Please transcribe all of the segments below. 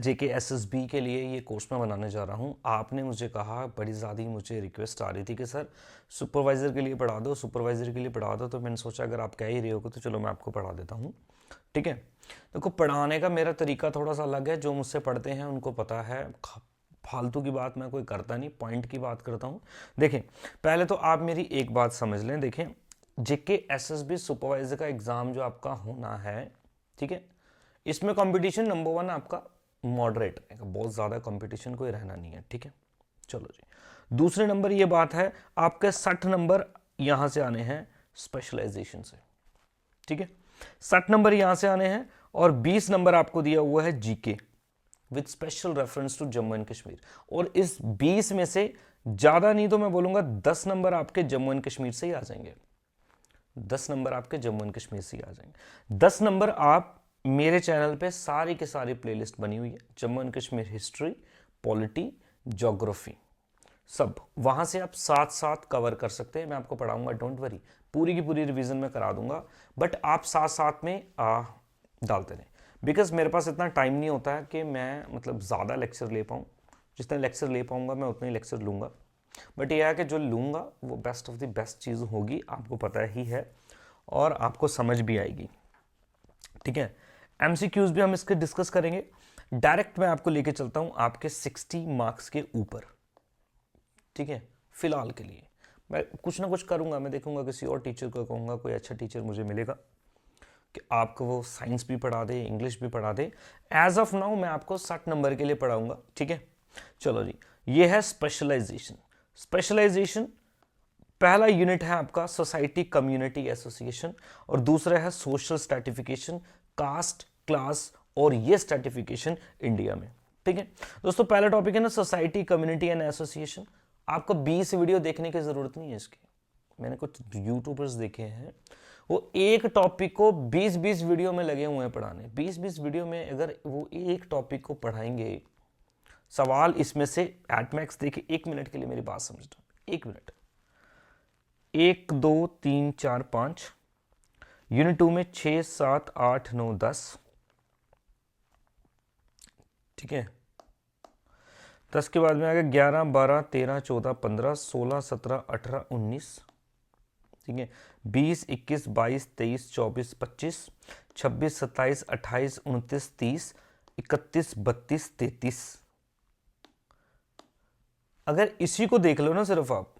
जेके SSB के लिए ये कोर्स मैं बनाने जा रहा हूँ। आपने मुझे कहा, बड़ी ज़्यादा मुझे रिक्वेस्ट आ रही थी कि सर सुपरवाइज़र के लिए पढ़ा दो, सुपरवाइज़र के लिए पढ़ा दो। तो मैंने सोचा अगर आप कह ही रहे हो तो चलो मैं आपको पढ़ा देता हूँ। ठीक है, देखो पढ़ाने का मेरा तरीका थोड़ा सा अलग है। जो मुझसे पढ़ते हैं उनको पता है, फालतू की बात मैं कोई करता नहीं, पॉइंट की बात करता हूँ। देखें, पहले तो आप मेरी एक बात समझ लें। देखें, जेके एसएसबी सुपरवाइज़र का एग्ज़ाम जो आपका होना है, ठीक है, इसमें कंपटीशन नंबर 1 आपका मॉडरेट रहेगा, बहुत ज़्यादा कंपटीशन कोई रहना नहीं है। ठीक है, चलो जी। दूसरे नंबर ये बात है, आपके 60 नंबर यहाँ से आने हैं स्पेशलाइजेशन से। ठीक है, 60 नंबर यहाँ से आने हैं और 20 नंबर आपको दिया हुआ है GK with special reference to Jammu and Kashmir. और इस 20 में से ज़्यादा नहीं तो मैं बोलूँगा 10 नंबर आपके जम्मू एंड कश्मीर से ही आ जाएंगे। 10 नंबर आपके जम्मू एंड कश्मीर से ही आ जाएंगे। 10 नंबर आप मेरे चैनल पे सारी की सारी प्लेलिस्ट बनी हुई है, Jammu and Kashmir history, polity, geography, सब वहां से आप साथ साथ कवर कर सकते हैं। मैं आपको पढ़ाऊंगा, डोंट वरी, पूरी की पूरी रिवीजन में करा दूंगा, बट आप साथ साथ में डालते रहें। बिकॉज मेरे पास इतना टाइम नहीं होता है कि मैं मतलब ज़्यादा लेक्चर ले पाऊँ। जितने लेक्चर ले पाऊंगा मैं उतने ही लेक्चर लूँगा, बट यह है कि जो लूँगा वो बेस्ट ऑफ द बेस्ट चीज़ होगी, आपको पता ही है, और आपको समझ भी आएगी। ठीक है, एमसीक्यूज भी हम इसके डिस्कस करेंगे। डायरेक्ट मैं आपको लेके चलता हूँ आपके 60 मार्क्स के ऊपर। ठीक है, फिलहाल के लिए मैं कुछ ना कुछ करूँगा, मैं देखूंगा किसी और टीचर को कहूँगा, कोई अच्छा टीचर मुझे मिलेगा कि आपको वो साइंस भी पढ़ा दे, इंग्लिश भी पढ़ा दे। एज ऑफ नाउ मैं आपको 60 नंबर के लिए पढ़ाऊंगा। ठीक है, चलो जी। ये है स्पेशलाइजेशन। स्पेशलाइजेशन पहला यूनिट है आपका सोसाइटी कम्युनिटी एसोसिएशन, और दूसरा है सोशल स्ट्रैटिफिकेशन, कास्ट, क्लास, और ये स्ट्रैटिफिकेशन इंडिया में। ठीक है दोस्तों, पहला टॉपिक है ना सोसाइटी कम्युनिटी एंड एसोसिएशन। आपको 20 वीडियो देखने की जरूरत नहीं है इसकी। मैंने कुछ यूट्यूबर्स देखे हैं, वो एक टॉपिक को 20-20 वीडियो में लगे हुए हैं पढ़ाने। 20-20 वीडियो में अगर वो एक टॉपिक को पढ़ाएंगे, सवाल इसमें से एटमैक्स देखिए, 1 मिनट के लिए मेरी बात समझना, 1 मिनट। 1 2 3 4 5, यूनिट 2 में 6 7 8 9 10। ठीक है, 10 के बाद में आ गया 11 12 13 14 15 16 17 18 19। ठीक है, 20 21 22 23 24 25 26 27 28 29 30 31 32 33। अगर इसी को देख लो ना सिर्फ आप,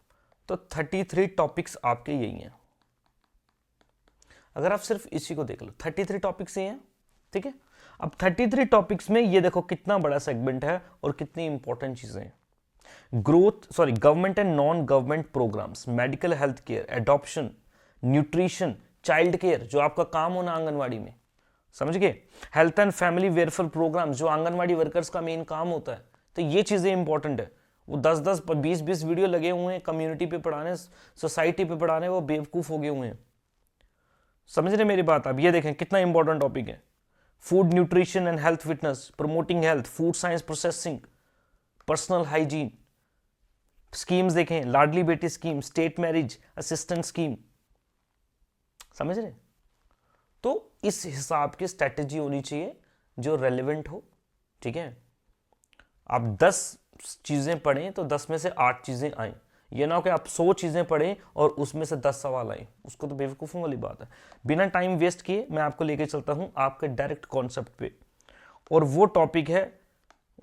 तो 33 टॉपिक्स आपके यही हैं। अगर आप सिर्फ इसी को देख लो, 33 टॉपिक्स ही हैं। ठीक है, अब 33 टॉपिक्स में ये देखो कितना बड़ा सेगमेंट है और कितनी इंपॉर्टेंट चीजें हैं। Government and non government programmes, medical health care, adoption, nutrition, child care जो आपका काम होना आंगनवाड़ी में, समझ गए, health and family welfare programme जो आंगनवाड़ी वर्कर्स का मेन काम होता है। तो ये चीजें इंपॉर्टेंट है। वो 10-10 20-20 वीडियो लगे हुए हैं कम्युनिटी पे पढ़ाने, सोसाइटी पे पढ़ाने, वो बेवकूफ हो गए हुए हैं। समझ रहे मेरी बात? आप ये देखें कितना इंपॉर्टेंट टॉपिक है। Food nutrition and health fitness, promoting health, food science processing, personal hygiene, schemes देखें, Ladli Beti scheme, state marriage assistant scheme, समझ रहे? तो इस हिसाब की स्ट्रेटेजी होनी चाहिए जो रेलेवेंट हो। ठीक है, आप 10 चीजें पढ़ें तो 10 में से 8 चीजें आए, ये ना हो कि आप 100 चीजें पढ़ें और उसमें से 10 सवाल आए, उसको तो बेवकूफों वाली बात है। बिना टाइम वेस्ट किए मैं आपको लेके चलता हूं आपके डायरेक्ट कॉन्सेप्ट पे, और वो टॉपिक है,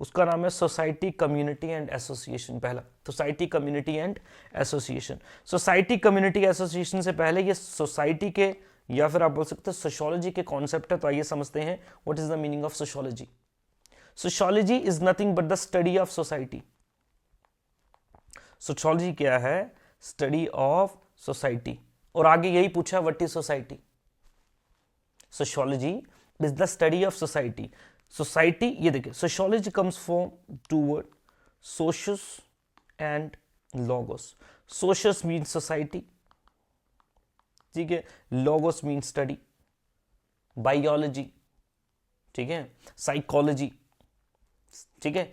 उसका नाम है सोसाइटी कम्युनिटी एंड एसोसिएशन। पहला society community and association. Society community association से पहले ये सोसाइटी के, या फिर आप बोल सकते हैं सोशियोलॉजी के कॉन्सेप्ट है। तो आइए समझते हैं what is the meaning of sociology. Sociology is nothing but the study of society. Sociology क्या है? Study of society. और आगे यही पूछा what is society. Sociology is the study of society. Society, ये देखिए, sociology comes from two word, socius and logos. Socius mean society, ठीक है, लोगोस मीन स्टडी, बायोलॉजी, ठीक है, साइकोलॉजी, ठीक है,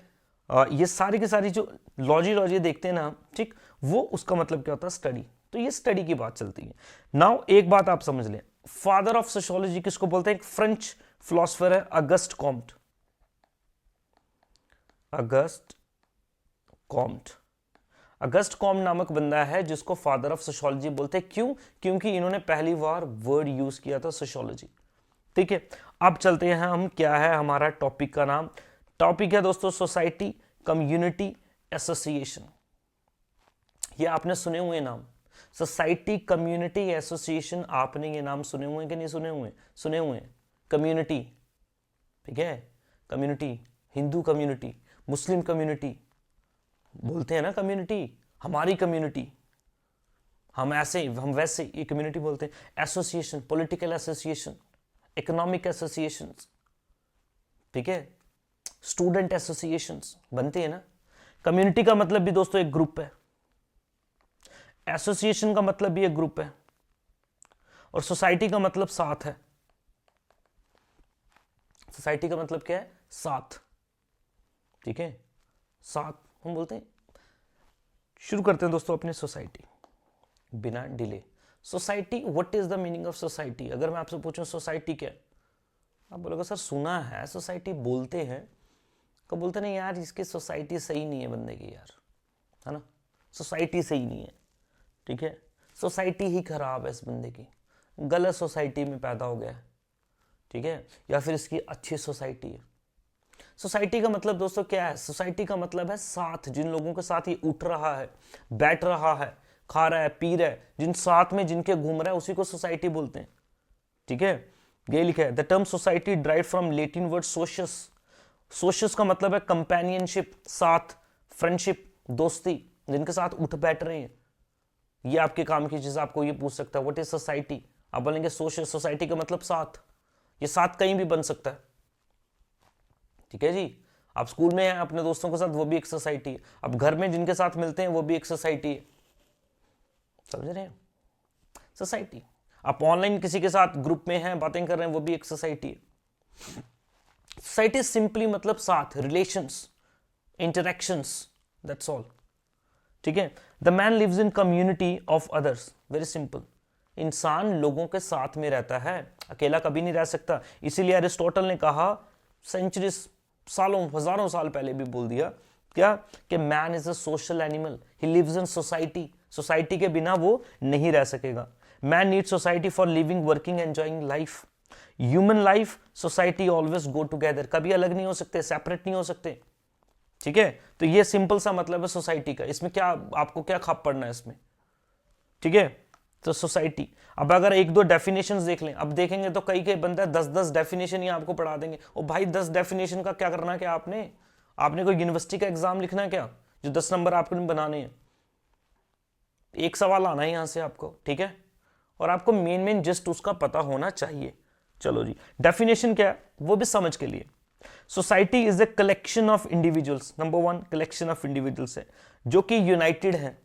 ये सारी की सारी जो लॉजी देखते हैं ना, ठीक, वो उसका मतलब क्या होता है? स्टडी। तो ये स्टडी की बात चलती है। नाउ एक बात आप समझ लें, फादर ऑफ सोशियोलॉजी किसको बोलते हैं? एक फ्रेंच फिलोसोफर है, August Comte. August Comte. August Comte नामक बंदा है जिसको फादर ऑफ सोशियोलॉजी बोलते हैं। क्यों? क्योंकि इन्होंने पहली बार वर्ड यूज किया था सोशियोलॉजी। ठीक है, अब चलते हैं हम, क्या है हमारा टॉपिक का नाम। टॉपिक है दोस्तों सोसाइटी, कम्युनिटी, एसोसिएशन। ये आपने सुने हुए नाम, सोसाइटी, कम्युनिटी, एसोसिएशन। आपने ये नाम सुने हुए कि नहीं सुने हुए? सुने हुए। कम्युनिटी, ठीक है, community, Hindu community, Muslim community, बोलते हैं ना कम्युनिटी, हमारी कम्युनिटी, हम ऐसे हम वैसे, ये कम्युनिटी बोलते हैं। Association, political association, economic association, ठीक है, स्टूडेंट एसोसिएशंस बनते हैं ना। कम्युनिटी का मतलब भी दोस्तों एक ग्रुप है, एसोसिएशन का मतलब भी एक ग्रुप है, और सोसाइटी का मतलब साथ है। सोसाइटी का मतलब क्या है? साथ, ठीक है, साथ हम बोलते हैं। शुरू करते हैं दोस्तों अपनी सोसाइटी बिना delay. Society, what is the meaning of society? अगर मैं आपसे पूछूं सोसाइटी क्या है, आप बोलोगे सर सुना है सोसाइटी, बोलते हैं, कब बोलते नहीं यार इसकी सोसाइटी सही नहीं है बंदे की यार, है ना, सोसाइटी सही नहीं है, ठीक है, सोसाइटी ही खराब है इस बंदे की, गलत सोसाइटी में पैदा हो गया है, ठीक है, या फिर इसकी अच्छी सोसाइटी है। सोसाइटी का मतलब दोस्तों क्या है? सोसाइटी का मतलब है साथ, जिन लोगों के साथ ये उठ रहा है, बैठ रहा है, खा रहा है, पी रहा है, जिन साथ में जिनके घूम रहा है, उसी को सोसाइटी बोलते हैं, ठीक है। ये लिखा है, the term society drive from Latin word socius. Socius का मतलब है कंपेनियनशिप, साथ, फ्रेंडशिप, दोस्ती, जिनके साथ उठ बैठ रहे हैं। ये आपके काम की चीज, आपको ये पूछ सकता है व्हाट इज सोसाइटी, आप बोलेंगे सोशल, सोसाइटी का मतलब साथ। ये साथ कहीं भी बन सकता है, ठीक है जी। आप स्कूल में हैं अपने दोस्तों के साथ, वो भी एक सोसाइटी है। आप घर में जिनके साथ मिलते हैं वो भी एक सोसाइटी है, समझ रहे हैं? सोसाइटी। आप ऑनलाइन किसी के साथ ग्रुप में हैं, बातें कर रहे हैं, वो भी एक सोसाइटी है। सोसाइटी सिंपली मतलब साथ, रिलेशंस, इंटरेक्शंस, दैट्स ऑल, ठीक है। The man lives in community of others, very simple. इंसान लोगों के साथ में रहता है, अकेला कभी नहीं रह सकता। इसीलिए अरिस्टोटल ने कहा, सेंचुरीज, सालों, हजारों साल पहले भी बोल दिया, क्या कि man is a social animal, he lives in society. Society के बिना वो नहीं रह सकेगा। Man need society for living, working, enjoying life. Human life, society always go together, कभी अलग नहीं हो सकते, सेपरेट नहीं हो सकते, ठीक है। तो ये सिंपल सा मतलब है सोसाइटी का। इसमें क्या आपको क्या खाप पड़ना है इसमें, ठीक है। तो सोसाइटी, अब अगर एक दो डेफिनेशंस देख लें, अब देखेंगे तो कई बंदा 10-10 डेफिनेशन ही आपको पढ़ा देंगे। और भाई 10 डेफिनेशन का क्या करना है? क्या आपने कोई यूनिवर्सिटी का एग्जाम लिखना है क्या, जो 10 नंबर आपको बनाने हैं? एक सवाल आना है यहां से आपको, ठीक है, और आपको मेन जस्ट उसका पता होना चाहिए। चलो जी, डेफिनेशन क्या है वो भी समझ के लिए। Society is a collection of individuals, number 1 collection of individuals है जो कि यूनाइटेड है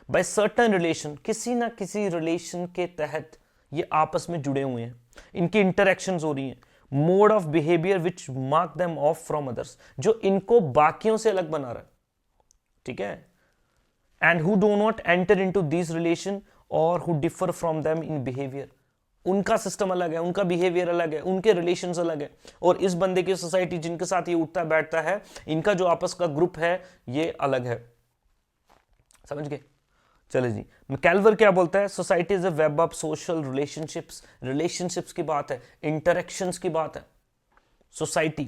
बाय सर्टेन रिलेशन, किसी ना किसी रिलेशन के तहत ये आपस में जुड़े हुए हैं, इनकी इंटरेक्शंस हो रही हैं। Mode of behaviour which mark them of from others, जो इनको बाकियों से अलग बना रहा है, ठीक है। And who do not enter into this relation और who differ from them in behaviour, उनका सिस्टम अलग है, उनका बिहेवियर अलग है, उनके रिलेशंस अलग है। और इस बंदे की सोसाइटी, जिनके साथ ये उठता बैठता है, इनका जो आपस का ग्रुप है ये अलग है, समझ गए? चले जी, मैकैल्वर क्या बोलता है? Society is a web of social relationships, relationships की बात है, इंटरेक्शंस की बात है। सोसाइटी,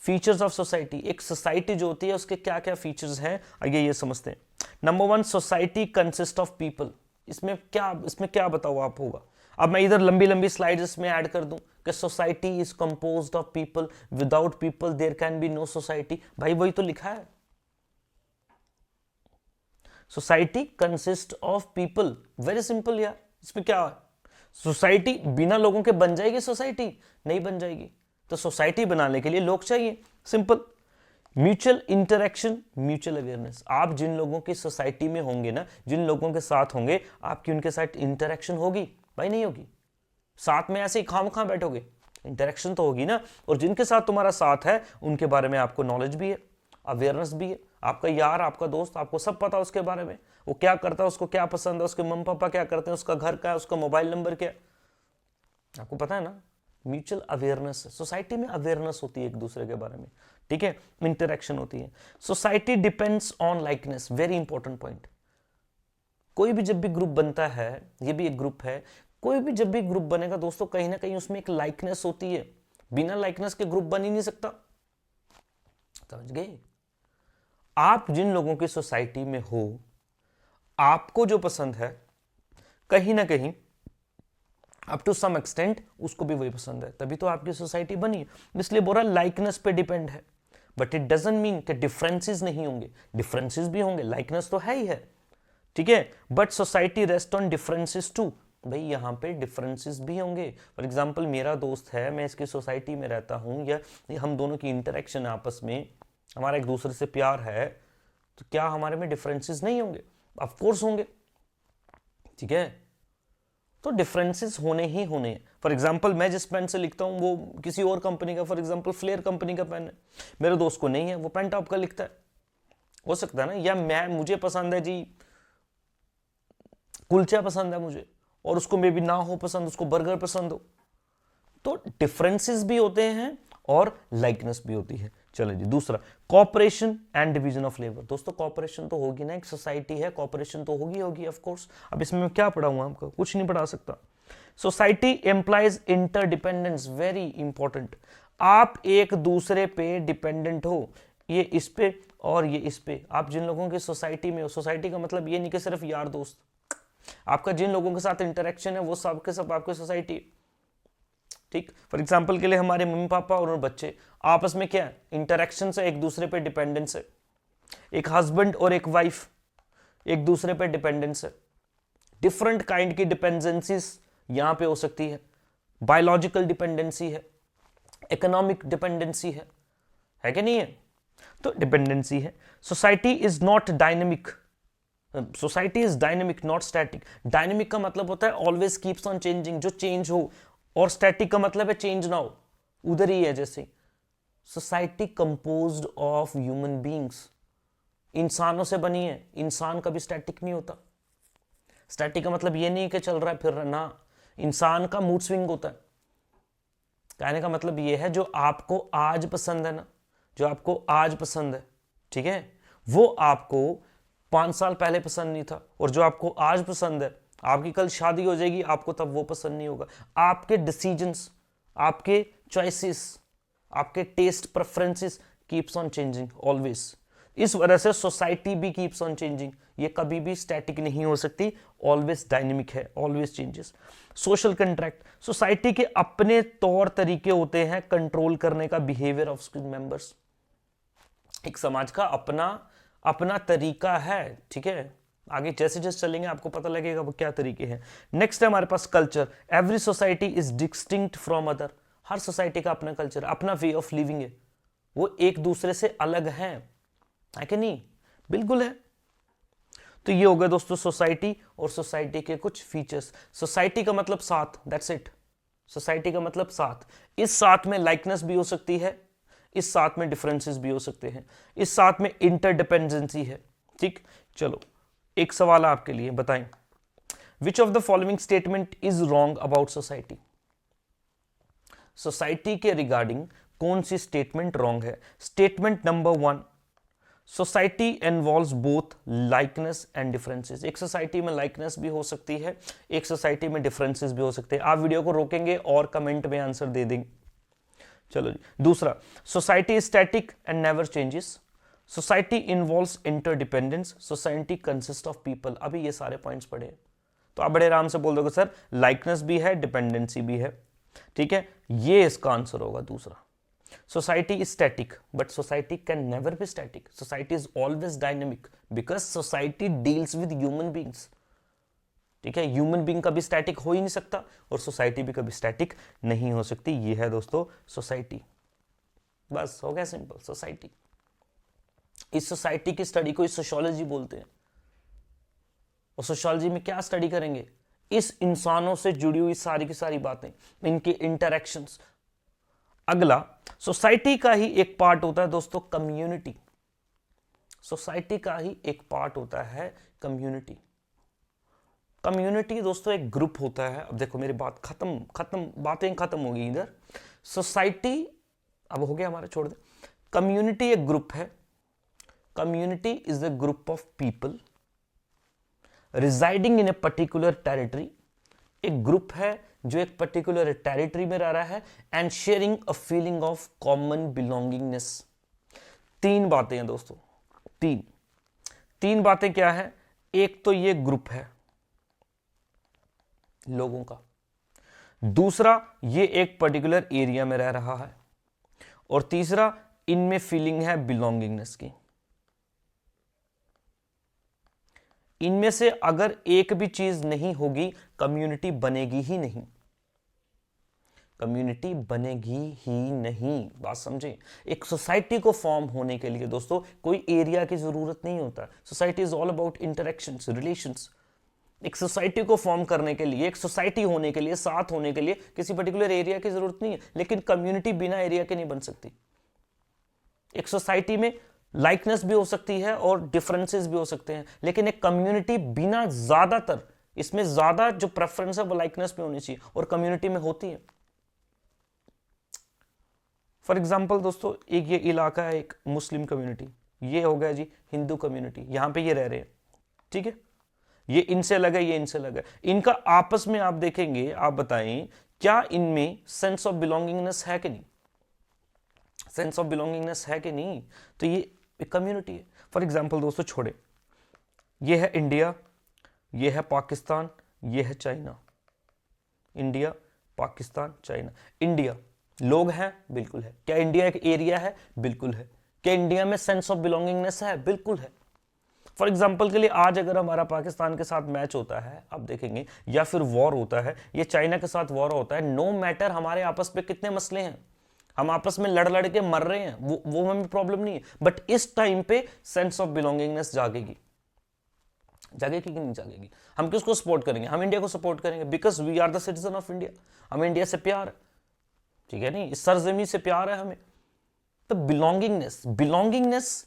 फीचर्स ऑफ सोसाइटी, एक सोसाइटी जो होती है उसके क्या क्या फीचर्स हैं, आइए ये समझते हैं। Number 1, society consist of people. इसमें क्या बताओ आप होगा? अब मैं इधर लंबी लंबी स्लाइड्स में ऐड कर दूं कि society is composed of people, without people there can be no society. भाई वही तो लिखा है, society consist of people, very simple यार। इसमें क्या है? सोसाइटी बिना लोगों के बन जाएगी? सोसाइटी नहीं बन जाएगी। तो सोसाइटी बनाने के लिए लोग चाहिए, simple. Mutual interaction, mutual awareness, आप जिन लोगों की सोसाइटी में होंगे ना, जिन लोगों के साथ होंगे, आपकी उनके साथ इंटरेक्शन होगी? भाई नहीं होगी। साथ में ऐसे ही खाम बैठोगे? इंटरेक्शन तो होगी ना। और जिनके साथ तुम्हारा साथ है उनके बारे में आपको नॉलेज भी है, अवेयरनेस भी है। आपका यार, आपका दोस्त, आपको सब पता है उसके बारे में, वो क्या करता है, उसको क्या पसंद है, उसके मम्मी पापा क्या करते हैं, उसका घर क्या है, उसका मोबाइल नंबर क्या है, आपको पता है ना। म्यूचुअल अवेयरनेस, सोसाइटी में अवेयरनेस होती है एक दूसरे के बारे में, ठीक है, इंटरेक्शन होती है। Society depends on likeness, very important point. कोई भी जब भी ग्रुप बनता है, ये भी एक ग्रुप है, कोई भी जब भी ग्रुप बनेगा दोस्तों कहीं ना कहीं उसमें एक लाइकनेस होती है, बिना लाइकनेस के ग्रुप बन ही नहीं सकता, समझ गए। आप जिन लोगों की सोसाइटी में हो, आपको जो पसंद है कहीं ना कहीं अप टू सम एक्सटेंट उसको भी वही पसंद है, तभी तो आपकी सोसाइटी बनी है। इसलिए बोल रहा लाइकनेस पे डिपेंड है, बट इट डजंट मीन कि डिफरेंसेस नहीं होंगे, डिफरेंसेस भी होंगे, लाइकनेस तो है ही है, ठीक है, but society rest on differences too. भाई यहाँ पे डिफरेंसेस भी होंगे। फॉर एग्जांपल मेरा दोस्त है, मैं इसकी सोसाइटी में रहता हूँ, या हम दोनों की इंटरेक्शन आपस में, हमारा एक दूसरे से प्यार है, तो क्या हमारे में डिफरेंसेस नहीं होंगे? ऑफ कोर्स होंगे, ठीक है। तो डिफरेंसेस होने ही होने हैं। फॉर एग्जांपल मैं जिस पेन से लिखता हूँ वो किसी और कंपनी का, फॉर एग्जांपल फ्लेयर कंपनी का पेन है, मेरे दोस्त को नहीं है, वो पेन टॉप का लिखता है, हो सकता है ना। या मुझे पसंद है जी कुलचा पसंद है मुझे, और उसको मे भी ना हो पसंद, उसको बर्गर पसंद हो। तो डिफरेंसेस भी होते हैं और लाइकनेस भी होती है। चलो जी, दूसरा, cooperation and division of labour. दोस्तों कॉपरेशन तो होगी ना, एक सोसाइटी है, कॉपरेशन तो होगी ऑफ कोर्स। अब इसमें मैं क्या पढ़ाऊंगा आपको? कुछ नहीं पढ़ा सकता। Society employs interdependence, very important. आप एक दूसरे पे डिपेंडेंट हो, ये इस पे और ये इस पे। आप जिन लोगों की सोसाइटी में हो, सोसाइटी का मतलब ये नहीं कि सिर्फ यार दोस्त, आपका जिन लोगों के साथ इंटरेक्शन है वो सब के सब आपकी सोसाइटी, ठीक। फॉर एग्जाम्पल के लिए हमारे मम्मी पापा और बच्चे आपस में क्या इंटरेक्शन से, एक दूसरे पे डिपेंडेंस है। एक हस्बैंड और एक वाइफ एक दूसरे पे डिपेंडेंस है। डिफरेंट काइंड की डिपेंडेंसीज यहां पे हो सकती है। बायोलॉजिकल डिपेंडेंसी है, इकोनॉमिक डिपेंडेंसी है कि नहीं है? तो डिपेंडेंसी है। Society is not dynamic, society is dynamic not static. Dynamic का मतलब होता है ऑलवेज कीप्स ऑन चेंजिंग, जो चेंज हो, और स्टैटिक का मतलब है चेंज ना हो, उधर ही है जैसे। Society composed of human beings, इंसानों से बनी है, इंसान कभी स्टैटिक नहीं होता। स्टैटिक का मतलब ये नहीं कि चल रहा है फिर रहा ना, इंसान का मूड स्विंग होता है। कहने का मतलब ये है जो आपको आज पसंद है ना, जो आपको आज पसंद है, ठीक है, वो आपको 5 साल पहले पसंद नहीं था, और जो आपको आज पसंद है, आपकी कल शादी हो जाएगी, आपको तब वो पसंद नहीं होगा। आपके डिसीजंस, आपके चॉइसेस, आपके taste preferences keeps on changing always. इस वजह से सोसाइटी भी कीप्स ऑन चेंजिंग, ये कभी भी स्टैटिक नहीं हो सकती, ऑलवेज डायनेमिक है, always changes. Social contract, society के अपने तौर तरीके होते हैं कंट्रोल करने का बिहेवियर ऑफ मेंबर्स। एक समाज का अपना तरीका है, ठीक है। आगे जैसे जैसे चलेंगे आपको पता लगेगा वो क्या तरीके हैं। नेक्स्ट है हमारे पास culture. Every society is distinct from other, हर सोसाइटी का अपना कल्चर, अपना वे ऑफ लिविंग है, वो एक दूसरे से अलग है कि नहीं? बिल्कुल है। तो ये हो गया दोस्तों सोसाइटी और सोसाइटी के कुछ फीचर्स। सोसाइटी का मतलब साथ, दैट्स इट। सोसाइटी का मतलब साथ, इस साथ में लाइकनेस भी हो सकती है, इस साथ में डिफरेंसेस भी हो सकते हैं, इस साथ में इंटरडिपेंडेंसी है, ठीक। चलो एक सवाल आपके लिए, बताएं which of the following statement is wrong about society. Society के रिगार्डिंग कौन सी स्टेटमेंट रॉन्ग है? Statement number 1, society involves both likeness and differences. एक सोसाइटी में लाइकनेस भी हो सकती है, एक सोसाइटी में डिफरेंसेस भी हो सकते हैं। आप वीडियो को रोकेंगे और कमेंट में आंसर दे देंगे। चलो जी, दूसरा, society is static and never changes. Society involves interdependence. Society consist of people. अभी ये सारे पॉइंट्स पढ़े, तो आप बड़े आराम से बोल दोगे सर लाइकनेस भी है, डिपेंडेंसी भी है, ठीक है। ये इसका आंसर होगा दूसरा। Society is static, but society can never be static. Society is always dynamic because society deals with human beings, ठीक है। ह्यूमन बींग कभी स्टैटिक हो ही नहीं सकता, और सोसाइटी भी कभी स्टैटिक नहीं हो सकती। ये है दोस्तों सोसाइटी, बस हो गया सिंपल। सोसाइटी, इस सोसाइटी की स्टडी को सोशियोलॉजी बोलते हैं, और सोशियोलॉजी में क्या स्टडी करेंगे? इस इंसानों से जुड़ी हुई सारी की सारी बातें, इनके इंटरेक्शंस। अगला, सोसाइटी का ही एक पार्ट होता है दोस्तों कम्युनिटी। सोसाइटी का ही एक पार्ट होता है कम्युनिटी। कम्युनिटी दोस्तों एक ग्रुप होता है। अब देखो मेरी बात बातें खत्म हो गई इधर। सोसाइटी अब हो गया हमारा, छोड़ दे। कम्युनिटी एक ग्रुप है, community is a group of people residing in a particular territory. एक ग्रुप है जो एक पर्टिकुलर टेरिटरी में रह रहा है and sharing a feeling of common belongingness. तीन बातें हैं दोस्तों, तीन बातें क्या है? एक तो ये ग्रुप है लोगों का, दूसरा ये एक पर्टिकुलर एरिया में रह रहा है, और तीसरा इनमें फीलिंग है बिलोंगिंगनेस की। इनमें से अगर एक भी चीज नहीं होगी कम्युनिटी बनेगी ही नहीं, कम्युनिटी बनेगी ही नहीं। बात समझे? एक सोसाइटी को फॉर्म होने के लिए दोस्तों कोई एरिया की जरूरत नहीं होता। Society is all about interactions, relations. एक सोसाइटी को फॉर्म करने के लिए, एक सोसाइटी होने के लिए, साथ होने के लिए किसी पर्टिकुलर एरिया की जरूरत नहीं है, लेकिन कम्युनिटी बिना एरिया के नहीं बन सकती। एक सोसाइटी में लाइकनेस भी हो सकती है और डिफरेंसेस भी हो सकते हैं, लेकिन एक कम्युनिटी बिना, ज्यादातर इसमें ज्यादा जो प्रेफरेंस है वो लाइकनेस में होनी चाहिए, और कम्युनिटी में होती है। फॉर एग्जाम्पल दोस्तों, एक ये इलाका है, एक मुस्लिम कम्युनिटी, ये हो गया जी हिंदू कम्युनिटी, यहां पे ये रह रहे हैं, ठीक है, ये इनसे अलग है, ये इनसे अलग है, इनका आपस में आप देखेंगे, आप बताएं क्या इनमें सेंस ऑफ बिलोंगिंगनेस है कि नहीं? सेंस ऑफ बिलोंगिंगनेस है कि नहीं? तो ये एक कम्युनिटी है। फॉर एग्जाम्पल दोस्तों, छोड़े, ये है इंडिया, ये है पाकिस्तान, ये है China. India, Pakistan, China. India लोग हैं, बिल्कुल है। क्या इंडिया एक एरिया है? बिल्कुल है। क्या इंडिया में सेंस ऑफ बिलोंगिंगनेस है? बिल्कुल है। फॉर एग्जाम्पल के लिए आज अगर हमारा पाकिस्तान के साथ मैच होता है, आप देखेंगे, या फिर वॉर होता है, या चाइना के साथ वॉर होता है, नो मैटर हमारे आपस में कितने मसले हैं, हम आपस में लड़ लड़ के मर रहे हैं, वो हमें प्रॉब्लम नहीं है, बट इस टाइम पे सेंस ऑफ बिलोंगिंगनेस जागेगी। जागेगी कि नहीं जागेगी? हम किसको सपोर्ट करेंगे? हम इंडिया को सपोर्ट करेंगे, because we are the citizen of India. हमें इंडिया से प्यार है, ठीक है, नहीं, इस सरजमी से प्यार है हमें। तो बिलोंगिंगनेस,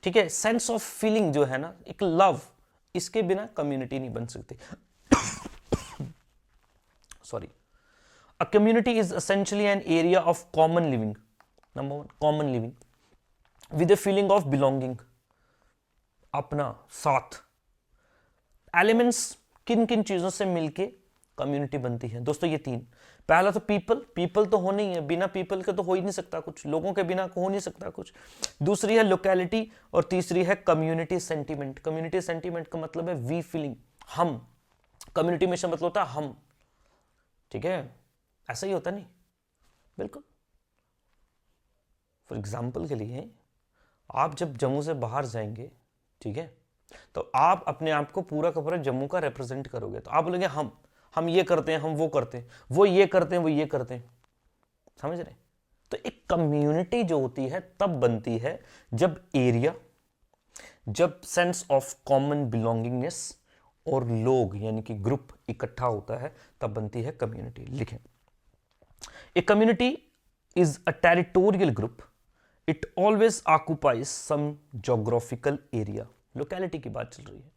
ठीक है, सेंस ऑफ फीलिंग जो है ना, एक लव, इसके बिना कम्युनिटी नहीं बन सकती। Sorry. A community is essentially an area of common living. Number one, common living with a feeling of belonging. अपना, साथ। एलिमेंट्स किन किन चीजों से मिलके कम्युनिटी बनती है दोस्तों? ये तीन। पहला तो पीपल तो होने ही है, बिना पीपल के तो हो ही नहीं सकता कुछ, लोगों के बिना हो नहीं सकता कुछ। दूसरी है लोकेलिटी, और तीसरी है कम्युनिटी सेंटीमेंट। कम्युनिटी सेंटीमेंट का मतलब है वी फीलिंग, हम। कम्युनिटी में मतलब होता है हम, ठीक है, ऐसा ही होता नहीं? बिल्कुल। फॉर एग्जाम्पल के लिए, आप जब जम्मू से बाहर जाएंगे, ठीक है, तो आप अपने आप को पूरा का पूरा जम्मू का रिप्रेजेंट करोगे, तो आप बोलेंगे हम ये करते हैं, हम वो करते हैं, वो ये करते हैं, वो ये करते हैं, समझ रहे? तो एक कम्युनिटी जो होती है तब बनती है जब एरिया, जब सेंस ऑफ कॉमन बिलोंगिंगनेस और लोग यानी कि ग्रुप इकट्ठा होता है, तब बनती है कम्युनिटी। लिखें, A community is a territorial group. It always occupies some geographical area. Locality की बात चल रही है।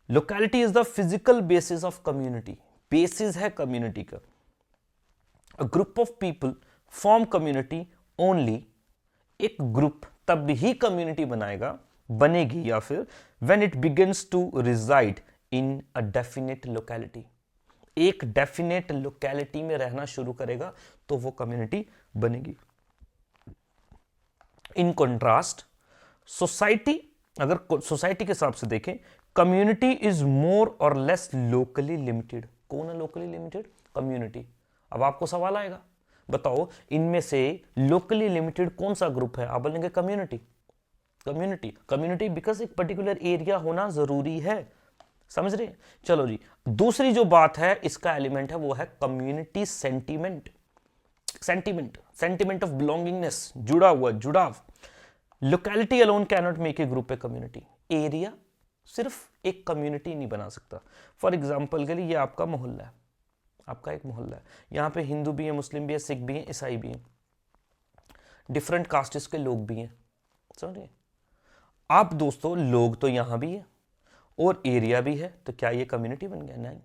Locality is the physical basis of community. Basis है community का। A group of people form community only. एक group तब ही community बनेगी या फिर when it begins to reside in a definite locality. एक डेफिनेट लोकेलिटी में रहना शुरू करेगा तो वो कम्युनिटी बनेगी। इन कॉन्ट्रास्ट सोसाइटी, अगर सोसाइटी के हिसाब से देखें, कम्युनिटी इज मोर और लेस लोकली लिमिटेड। कौन है लोकली लिमिटेड? कम्युनिटी। अब आपको सवाल आएगा, बताओ इनमें से लोकली लिमिटेड कौन सा ग्रुप है? आप बोलेंगे कम्युनिटी। कम्युनिटी बिकॉज एक पर्टिकुलर एरिया होना जरूरी है, समझ रहे? चलो जी, दूसरी जो बात है इसका एलिमेंट है वो है community sentiment. Sentiment of belongingness, जुड़ाव। Locality alone can not make a group a community. Area सिर्फ एक कम्युनिटी नहीं बना सकता। फॉर एग्जाम्पल के लिए ये आपका मोहल्ला है, आपका एक मोहल्ला है, यहाँ पे हिंदू भी है, मुस्लिम भी है, सिख भी है, ईसाई भी है, डिफरेंट कास्ट्स के लोग भी हैं, समझिए आप दोस्तों। लोग तो यहाँ भी है और एरिया भी है, तो क्या ये कम्युनिटी बन गया? नहीं।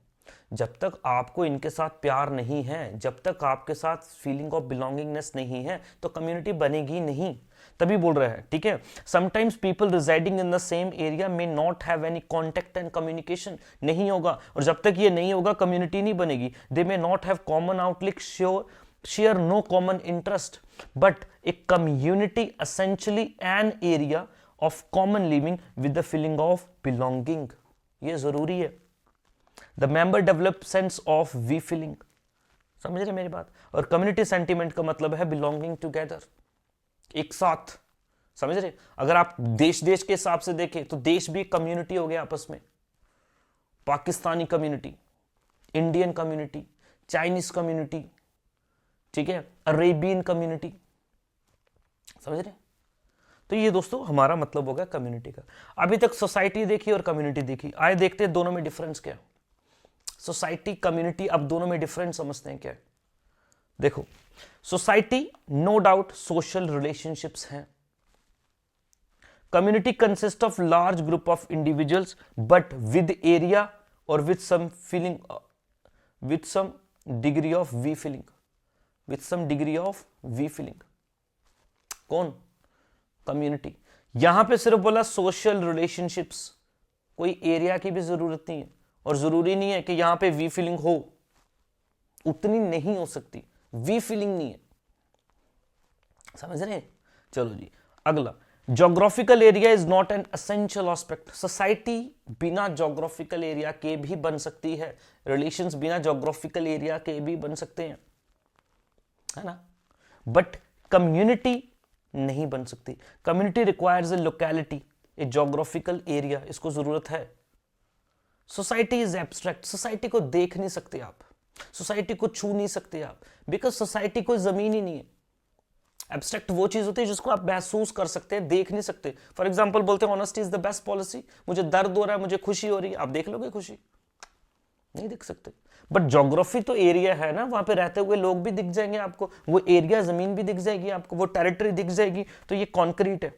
जब तक आपको इनके साथ प्यार नहीं है, जब तक आपके साथ फीलिंग ऑफ बिलोंगिंगनेस नहीं है, तो कम्युनिटी बनेगी नहीं। तभी बोल रहे हैं, ठीक है। Sometimes people residing in the same area may not have any contact and communication, नहीं होगा, और जब तक ये नहीं होगा कम्युनिटी नहीं बनेगी। They may not have common outlook, share no common interest, but a community essentially an area of common living with the feeling of belonging. ये जरूरी है। The member develop sense of we feeling, समझ रहे मेरी बात। और community sentiment का मतलब है belonging together, एक साथ, समझ रहे। अगर आप देश देश के हिसाब से देखें तो देश भी कम्युनिटी हो गया आपस में, Pakistani community, Indian community, Chinese community, ठीक है, अरेबियन कम्युनिटी, समझ रहे। तो ये दोस्तों हमारा मतलब होगा कम्युनिटी का। अभी तक सोसाइटी देखी और कम्युनिटी देखी, आए देखते हैं दोनों में डिफरेंस क्या है। सोसाइटी कम्युनिटी, अब दोनों में डिफरेंस समझते हैं क्या है। देखो, society no doubt social relationships हैं। Community consist of large group of individuals but with area और with some feeling, with some degree of we feeling, with some degree of we feeling। कौन? Community. यहां पे सिर्फ बोला social relationships, कोई area की भी जरूरत नहीं है, और जरूरी नहीं है कि यहां पे वी फीलिंग हो, उतनी नहीं हो सकती, वी फीलिंग नहीं है, समझ रहे हैं। चलो जी अगला, geographical area is not an essential aspect. Society बिना जोग्राफिकल एरिया के भी बन सकती है, रिलेशंस बिना जोग्राफिकल एरिया के भी बन सकते हैं, है ना, बट कम्युनिटी नहीं बन सकती। Community requires a locality, A geographical area, इसको जरूरत है। सोसाइटी इज एब्स्ट्रैक्ट, सोसाइटी को देख नहीं सकते आप, सोसाइटी को छू नहीं सकते आप, बिकॉज सोसाइटी कोई जमीन ही नहीं है। एब्स्ट्रैक्ट वो चीज होती है जिसको आप महसूस कर सकते हैं, देख नहीं सकते। फॉर एग्जाम्पल बोलते हैं honesty is the best policy, मुझे दर्द हो रहा है, मुझे खुशी हो रही है, आप देख लोगे खुशी? नहीं देख सकते। बट ज्योग्राफी तो एरिया है ना, वहां पे रहते हुए लोग भी दिख जाएंगे आपको, वो एरिया जमीन भी दिख जाएगी आपको, वो टेरिटरी दिख जाएगी, तो ये कॉन्क्रीट है,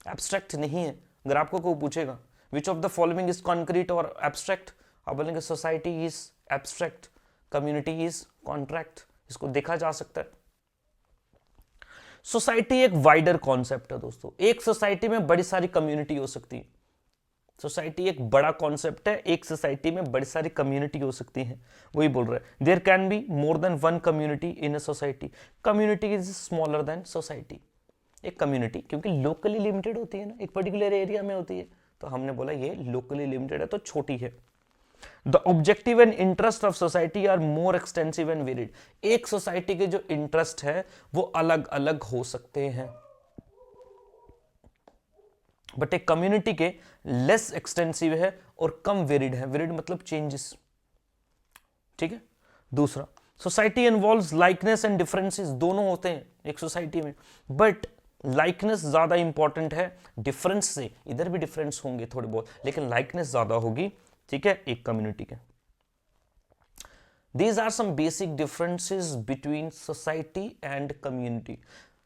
एब्स्ट्रैक्ट नहीं है। अगर आपको कोई पूछेगा which of the following is concrete और एब्स्ट्रैक्ट, आप बोलेंगे society is abstract, community is contract, इसको देखा जा सकता है। सोसाइटी एक वाइडर कॉन्सेप्ट है दोस्तों, एक सोसाइटी में बड़ी सारी कम्युनिटी हो सकती है। सोसाइटी एक बड़ा कॉन्सेप्ट है, एक सोसाइटी में बड़ी सारी कम्युनिटी हो सकती है, वही बोल रहे हैं। There can be more than one community in a society, community is smaller than society. एक कम्युनिटी क्योंकि लोकली लिमिटेड होती है ना, एक पर्टिकुलर एरिया में होती है, तो हमने बोला ये लोकली लिमिटेड है तो छोटी है। The objective and interest of society are more extensive and varied. एक सोसाइटी के जो इंटरेस्ट है वो अलग अलग हो सकते हैं, बट एक कम्युनिटी के लेस एक्सटेंसिव है और कम वेरिड है। वेरिड मतलब चेंजेस, ठीक है। दूसरा, society involves likeness and differences, दोनों होते हैं एक सोसाइटी में, बट लाइकनेस ज्यादा इंपॉर्टेंट है डिफरेंस से। इधर भी डिफरेंस होंगे थोड़े बहुत, लेकिन लाइकनेस ज्यादा होगी, ठीक है, एक कम्युनिटी के। These are some basic differences between society and community.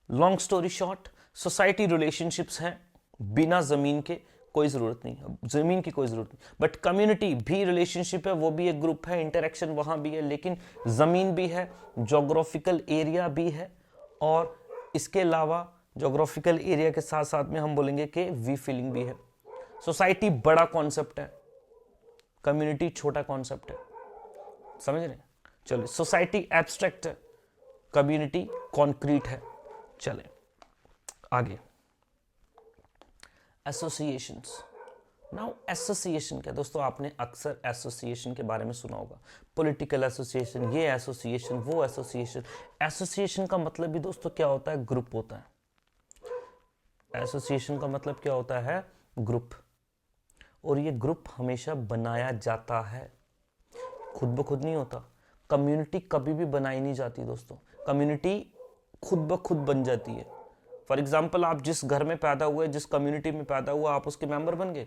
Long story short, society relationships हैं, बिना जमीन के कोई जरूरत नहीं, जमीन की कोई जरूरत नहीं। बट कम्युनिटी भी रिलेशनशिप है, वो भी एक ग्रुप है, इंटरेक्शन वहां भी है, लेकिन जमीन भी है, जोग्राफिकल एरिया भी है, और इसके अलावा जोग्राफिकल एरिया के साथ साथ में हम बोलेंगे कि वी फीलिंग भी है। सोसाइटी बड़ा कॉन्सेप्ट है, कम्युनिटी छोटा कॉन्सेप्ट है, समझ रहे हैं। चलिए, सोसाइटी एब्स्ट्रैक्ट है, कम्युनिटी कॉन्क्रीट है। चले आगे, एसोसिएशंस। नाउ एसोसिएशन क्या दोस्तों, आपने अक्सर एसोसिएशन के बारे में सुना होगा, पॉलिटिकल एसोसिएशन, ये एसोसिएशन, वो एसोसिएशन। एसोसिएशन का मतलब भी दोस्तों क्या होता है? ग्रुप होता है। एसोसिएशन का मतलब क्या होता है? ग्रुप। और ये ग्रुप हमेशा बनाया जाता है, खुद ब खुद नहीं होता। कम्युनिटी कभी भी बनाई नहीं जाती दोस्तों, कम्युनिटी खुद ब खुद बन जाती है। फॉर एग्जाम्पल, आप जिस घर में पैदा हुए, जिस कम्युनिटी में पैदा हुआ, आप उसके मेंबर बन गए।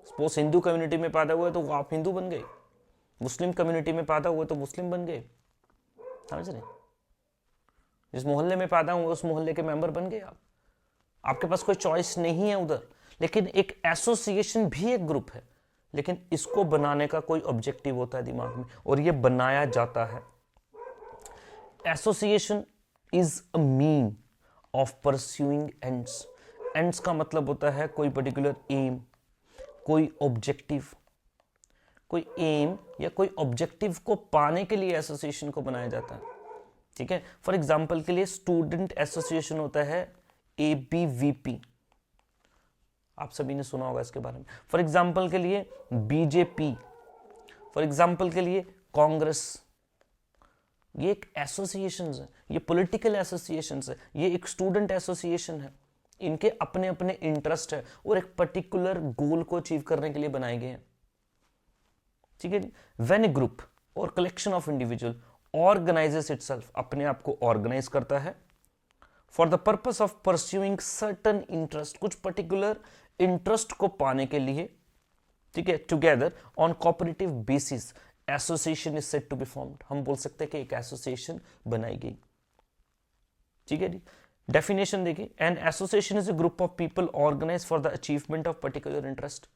सपोज हिंदू कम्युनिटी में पैदा हुए तो आप हिंदू बन गए, मुस्लिम कम्युनिटी में पैदा हुए तो मुस्लिम बन गए, समझ रहे? जिस मोहल्ले में पैदा हुए उस मोहल्ले के मेंबर बन गए आप। आपके पास कोई चॉइस नहीं है उधर। लेकिन एक एसोसिएशन भी एक ग्रुप है, लेकिन इसको बनाने का कोई ऑब्जेक्टिव होता है दिमाग में, और ये बनाया जाता है। Association is a mean of pursuing ends. Ends का मतलब होता है कोई पर्टिकुलर एम, कोई ऑब्जेक्टिव, कोई एम या कोई ऑब्जेक्टिव को पाने के लिए एसोसिएशन को बनाया जाता है। ठीक है, फॉर एग्जाम्पल के लिए स्टूडेंट एसोसिएशन होता है ABVP, आप सभी ने सुना होगा इसके बारे में। फॉर एग्जाम्पल के लिए BJP, फॉर एग्जाम्पल के लिए कांग्रेस। ये एक एसोसिएशन है, ये पॉलिटिकल एसोसिएशन है, ये एक स्टूडेंट एसोसिएशन है। इनके अपने अपने इंटरेस्ट है और एक पर्टिकुलर गोल को अचीव करने के लिए बनाए गए हैं। ठीक है जी। व्हेन ए ग्रुप और collection of individual organises itself, अपने आप को ऑर्गेनाइज करता है for the purpose of pursuing certain interest, कुछ पर्टिकुलर इंटरेस्ट को पाने के लिए, ठीक है, together on cooperative basis association is said to be formed. हम बोल सकते हैं कि एक एसोसिएशन बनाई गई। ठीक है जी। डेफिनेशन देखिए, an association is a group of people organise for the achievement of particular interest.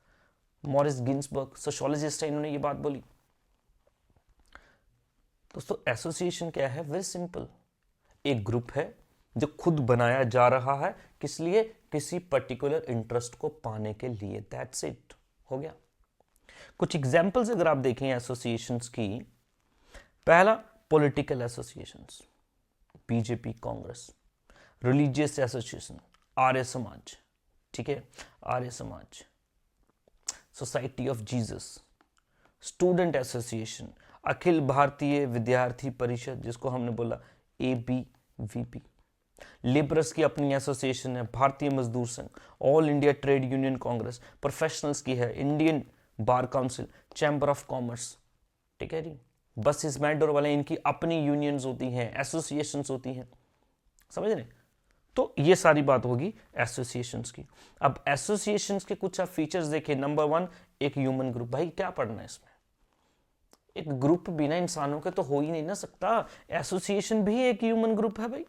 Morris Ginsberg sociologist है, इन्होंने ये बात बोली। दोस्तों एसोसिएशन क्या है? वेरी सिंपल, एक ग्रुप है जो खुद बनाया जा रहा है, किस लिए? किसी पर्टिकुलर इंटरेस्ट को पाने के लिए। दैट्स इट, हो गया। कुछ एग्जांपल्स अगर आप देखें एसोसिएशंस की, पहला political associations, BJP, Congress. Religious association, Arya Samaj, ठीक है, Arya Samaj, society of Jesus. Student association, Akhil Bharatiya Vidyarthi परिषद, जिसको हमने बोला ABVP। लेबरर्स की अपनी एसोसिएशन है, भारतीय मजदूर संघ, all India trade union Congress. Professionals की है, Indian bar council, chamber of commerce. ठीक है जी। बसेस मेट्रो वाले, इनकी अपनी यूनियंस होती हैं, एसोसिएशंस होती हैं, समझ रहे? तो ये सारी बात होगी एसोसिएशंस की। अब एसोसिएशंस के कुछ आप फीचर्स देखिए। नंबर 1, एक ह्यूमन ग्रुप। भाई क्या पढ़ना है इसमें? एक ग्रुप बिना इंसानों के तो हो ही नहीं ना सकता। एसोसिएशन भी एक ह्यूमन ग्रुप है भाई।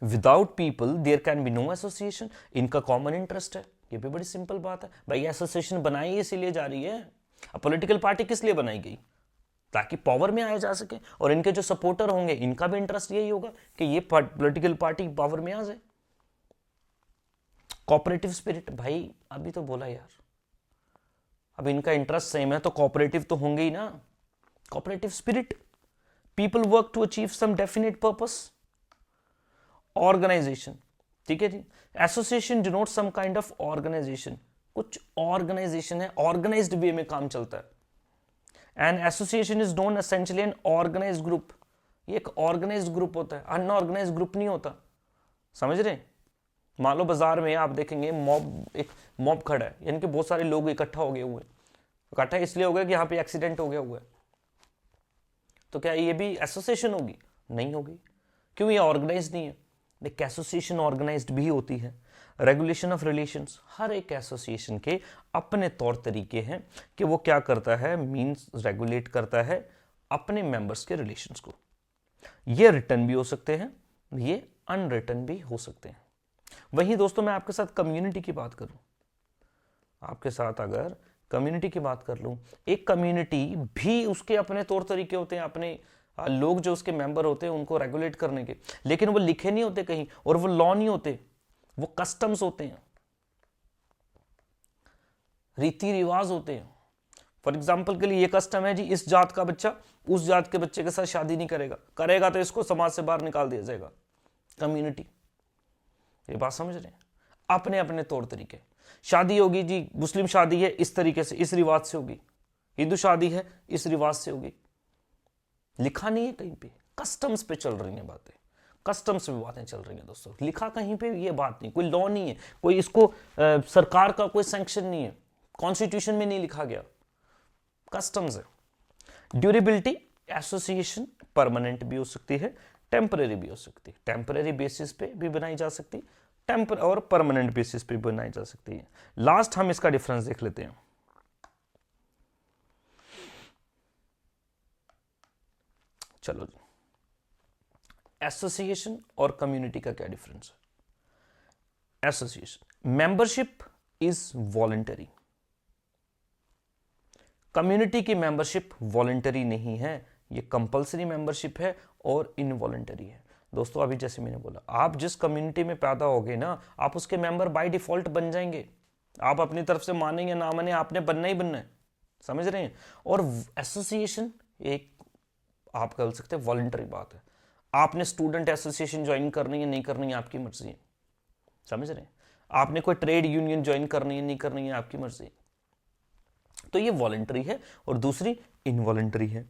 Without people there can be no association. इनका कॉमन इंटरेस्ट है, ये भी बड़ी सिंपल बात है भाई। एसोसिएशन बनाई इसीलिए जा रही है। अब पॉलिटिकल पार्टी किस लिए बनाई गई? ताकि पावर में आया जा सके, और इनके जो सपोर्टर होंगे इनका भी इंटरेस्ट यही होगा कि ये पॉलिटिकल पार्टी पावर में आ जाए। कोऑपरेटिव स्पिरिट, भाई अभी तो बोला यार, अब इनका इंटरेस्ट सेम है तो कोऑपरेटिव तो होंगे ही ना। Cooperative spirit, people work to achieve some definite purpose. Organisation, ठीक है जी। Association denote some kind of organisation, कुछ ऑर्गेनाइजेशन है, ऑर्गेनाइज्ड वे में काम चलता है। And association is known essentially an organised group. ये एक ऑर्गेनाइज्ड ग्रुप होता है, अनऑर्गेनाइज्ड ग्रुप नहीं होता, समझ रहे? मान लो बाजार में आप देखेंगे एक मॉब खड़ा है, यानी कि बहुत सारे लोग इकट्ठा हो गए हुए। इकट्ठा इसलिए हो गया कि यहाँ पे एक्सीडेंट हो गया हुआ है, तो क्या ये भी एसोसिएशन होगी? नहीं होगी, क्यों? ये ऑर्गेनाइज्ड नहीं है। एक एसोसिएशन ऑर्गेनाइज्ड भी होती है। रेगुलेशन ऑफ रिलेशंस, हर एक एसोसिएशन के अपने तौर तरीके हैं कि वो क्या करता है, मींस रेगुलेट करता है अपने मेंबर्स के रिलेशंस को। ये रिटर्न भी हो सकते हैं, ये अनरिटर्न भी हो सकते हैं। वहीं दोस्तों मैं आपके साथ कम्युनिटी की बात करूं, आपके साथ अगर कम्युनिटी की बात कर लूं, एक कम्युनिटी भी उसके अपने तौर तरीके होते हैं, अपने लोग जो उसके मेंबर होते हैं उनको रेगुलेट करने के, लेकिन वो लिखे नहीं होते कहीं, और वो लॉ नहीं होते, वो कस्टम्स होते हैं, रीति रिवाज होते हैं। फॉर एग्जाम्पल के लिए ये कस्टम है जी, इस जात का बच्चा उस जात के बच्चे के साथ शादी नहीं करेगा, करेगा तो इसको समाज से बाहर निकाल दिया जाएगा। कम्युनिटी, ये बात समझ रहे हैं? अपने अपने तौर तरीके। शादी होगी जी, मुस्लिम शादी है इस तरीके से, इस रिवाज से होगी, हिंदू शादी है इस रिवाज से होगी। लिखा नहीं है कहीं पे, कस्टम्स पे चल रही हैं बातें, कस्टम्स पे बातें चल रही हैं दोस्तों। लिखा कहीं पे ये बात नहीं, कोई लॉ नहीं है, कोई इसको सरकार का कोई सैंक्शन नहीं है, कॉन्स्टिट्यूशन में नहीं लिखा गया, कस्टम्स है। ड्यूरेबिलिटी, एसोसिएशन परमानेंट भी हो सकती है, टेम्पररी भी हो सकती है। टेम्पररी बेसिस पे भी बनाई जा सकती है, और परमानेंट बेसिस पे बनाई जा सकती है। लास्ट हम इसका डिफरेंस देख लेते हैं। चलो जी, एसोसिएशन और कम्युनिटी का क्या डिफरेंस है? Association, membership is voluntary. Community की मेंबरशिप वॉलंटरी नहीं है, ये कंपल्सरी मेंबरशिप है और इनवॉलंटरी है। दोस्तों अभी जैसे मैंने बोला, आप जिस कम्युनिटी में पैदा होगे ना, आप उसके मेंबर बाय डिफॉल्ट बन जाएंगे। आप अपनी तरफ से मानेंगे ना माने, आपने बनना ही बनना है, समझ रहे हैं। और एसोसिएशन एक आप कह सकते हैं वॉलंटरी बात है। आपने स्टूडेंट एसोसिएशन ज्वाइन करनी है नहीं करनी है आपकी मर्जी है, समझ रहे हैं। आपने कोई ट्रेड यूनियन ज्वाइन करनी है नहीं करनी है आपकी मर्जी है। तो ये वॉलंटरी है और दूसरी इनवॉलंटरी है।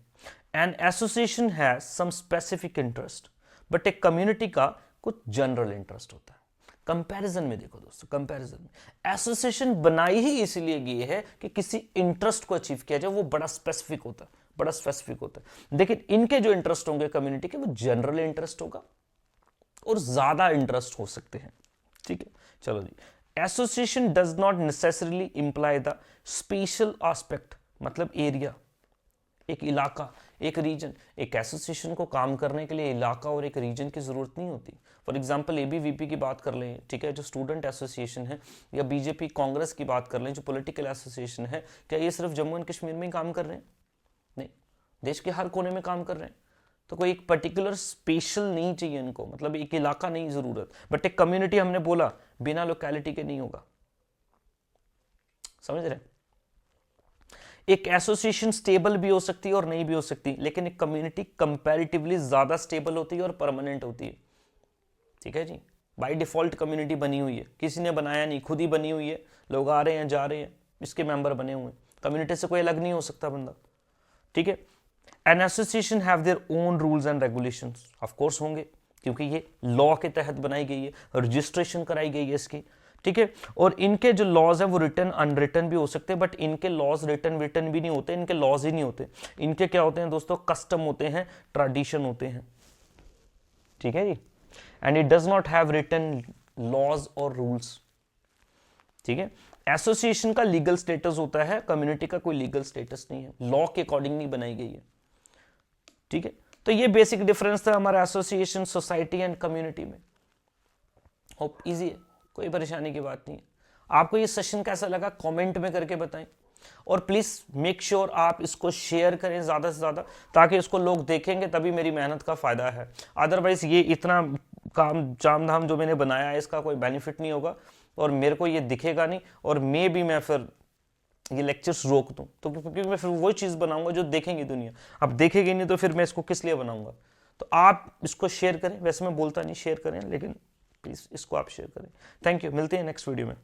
An association has some specific interest, but एक कम्युनिटी का कुछ जनरल इंटरेस्ट होता है। कंपैरिजन में देखो दोस्तों, कंपैरिजन में एसोसिएशन बनाई ही इसलिए गई है कि किसी इंटरेस्ट को अचीव किया जाए, वो बड़ा स्पेसिफिक होता है, बड़ा स्पेसिफिक होता है। लेकिन इनके जो इंटरेस्ट होंगे कम्युनिटी के, वो जनरल इंटरेस्ट होगा और ज्यादा इंटरेस्ट हो सकते हैं, ठीक है। चलो जी, association does not necessarily imply the special aspect, मतलब एरिया, एक इलाका, एक रीजन। एक एसोसिएशन को काम करने के लिए इलाका और एक रीजन की जरूरत नहीं होती। फॉर एग्जांपल एबीवीपी की बात कर लें, ठीक है, जो स्टूडेंट एसोसिएशन है, या बीजेपी कांग्रेस की बात कर लें, जो पॉलिटिकल एसोसिएशन है, क्या ये सिर्फ जम्मू एंड कश्मीर में ही काम कर रहे हैं? नहीं, देश के हर कोने में काम कर रहे हैं। तो कोई एक पर्टिकुलर स्पेशल नहीं चाहिए इनको, मतलब एक इलाका नहीं जरूरत। बट एक कम्युनिटी हमने बोला बिना लोकेलिटी के नहीं होगा, समझ रहे। एक एसोसिएशन स्टेबल भी हो सकती है और नहीं भी हो सकती, लेकिन एक कम्युनिटी कंपैरेटिवली ज्यादा स्टेबल होती है और परमानेंट होती है, ठीक है जी। बाय डिफॉल्ट कम्युनिटी बनी हुई है, किसी ने बनाया नहीं, खुद ही बनी हुई है, लोग आ रहे हैं जा रहे हैं, इसके मेंबर बने हुए हैं। कम्युनिटी से कोई अलग नहीं हो सकता बंदा, ठीक है। An association have their own rules and regulations, of course होंगे, क्योंकि ये लॉ के तहत बनाई गई है, रजिस्ट्रेशन कराई गई है इसकी, ठीक है। और इनके जो लॉज है वो रिटन अनरिटन भी हो सकते हैं, बट इनके लॉज रिटन विटन भी नहीं होते, इनके लॉज ही नहीं होते। इनके क्या होते हैं दोस्तों? कस्टम होते हैं, ट्रेडिशन होते हैं, ठीक है जी। And it does not have written laws और रूल्स, ठीक है। एसोसिएशन का लीगल स्टेटस होता है, कम्युनिटी का कोई लीगल स्टेटस नहीं है, लॉ के अकॉर्डिंग नहीं बनाई गई है, ठीक है। तो ये बेसिक डिफरेंस था हमारा एसोसिएशन, सोसाइटी एंड कम्युनिटी में। होप इजी है, कोई परेशानी की बात नहीं है। आपको ये सेशन कैसा लगा कमेंट में करके बताएं, और प्लीज मेक श्योर आप इसको शेयर करें ज़्यादा से ज़्यादा, ताकि इसको लोग देखेंगे तभी मेरी मेहनत का फ़ायदा है। अदरवाइज ये इतना काम जाम धाम जो मैंने बनाया है इसका कोई बेनिफिट नहीं होगा, और मेरे को ये दिखेगा नहीं, और मैं फिर ये लेक्चर्स रोक दूं, तो क्योंकि मैं फिर वही चीज़ बनाऊंगा जो देखेंगे दुनिया। अब देखेगी नहीं तो फिर मैं इसको किस लिए बनाऊंगा। तो आप इसको शेयर करें, वैसे मैं बोलता नहीं शेयर करें, लेकिन प्लीज़ इसको आप शेयर करें। थैंक यू, मिलते हैं नेक्स्ट वीडियो में।